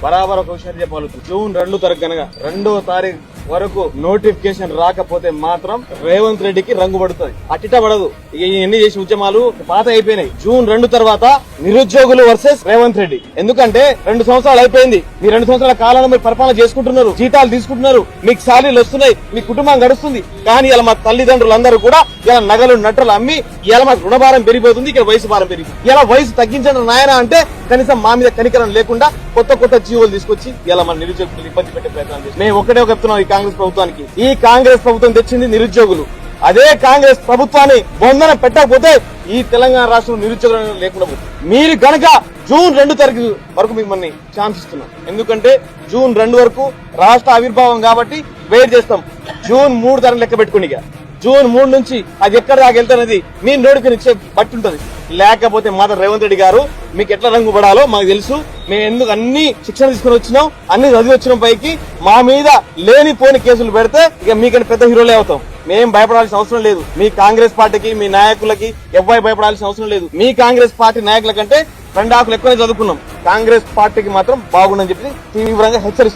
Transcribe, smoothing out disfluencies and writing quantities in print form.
బరాబర్ ఒక విషయం చెప్పాలి. జూన్ 2 తారీఖు కనుక 2వ తారీఖు వరకు నోటిఫికేషన్ రాకపోతే మాత్రం రేవంత్ రెడ్డికి రంగు పడుతుంది. అట్టిట పడదు. ఇక ఎన్ని చేసిన ఉద్యమాలు పాత అయిపోయినాయి. జూన్ 2 తర్వాత నిరుద్యోగులు వర్సెస్ రేవంత్ రెడ్డి. ఎందుకంటే 2 సంవత్సరాలు అయిపోయింది. మీ 2 సంవత్సరాల కాలంలో మీరు పరిపాలన చేసుకుంటున్నారు, జీతాలు తీసుకుంటున్నారు, మీకు శాలరీలు వస్తున్నాయి, మీ కుటుంబం గడుస్తుంది. కానీ ఇలా మా తల్లిదండ్రులందరూ కూడా ఇలా నగలు నట్టలు అమ్మి ఇలా మాకు రుణభారం పెరిగిపోతుంది, ఇక్కడ వయసు భారం పెరిగింది. ఇలా వయసు తగ్గించండి నాయన అంటే కనీసం మా మీద కనికరం లేకుండా కొత్త జీవోలు తీసుకొచ్చి ఇలా మన నిరుద్యోగులు ఇబ్బంది పెట్టే ప్రయత్నం చేసి మేము ఒకటే చెప్తున్నాం ఈ కాంగ్రెస్ ప్రభుత్వానికి. ఈ కాంగ్రెస్ ప్రభుత్వం తెచ్చింది నిరుద్యోగులు. అదే కాంగ్రెస్ ప్రభుత్వాన్ని బొందన పెట్టకపోతే ఈ తెలంగాణ రాష్ట్రం నిరుద్యోగులు లేకుండా పోతుంది. మీరు గనక జూన్ 2 తారీఖు వరకు మిమ్మల్ని ఛాన్స్ ఇస్తున్నాం. ఎందుకంటే జూన్ 2 వరకు రాష్ట్ర ఆవిర్భావం కాబట్టి వెయిట్ చేస్తాం. జూన్ 3 తారీఖు లెక్క పెట్టుకుని జూన్ 3 నుంచి అది ఎక్కడ దాకా వెళ్తున్నది మీ నోటికి ఇచ్చే బట్టి ఉంటది. లేకపోతే మాత్రం రేవంత్ రెడ్డి గారు మీకు ఎట్లా రంగు పడాలో మాకు తెలుసు. మేము ఎందుకు అన్ని శిక్షణ తీసుకుని వచ్చినాం, అన్ని చదివి వచ్చిన పైకి మా మీద లేనిపోని కేసులు పెడితే ఇక మీకంటే పెద్ద హీరోలే అవుతాం. మేం భయపడాల్సిన అవసరం లేదు. మీ కాంగ్రెస్ పార్టీకి మీ నాయకులకి ఎవ్వరు భయపడాల్సిన అవసరం లేదు. మీ కాంగ్రెస్ పార్టీ నాయకుల కంటే 2 ఆకులు ఎక్కువనే చదువుకున్నాం. కాంగ్రెస్ పార్టీకి మాత్రం బాగుండని చెప్పి తీవ్రంగా హెచ్చరిస్తున్నాం.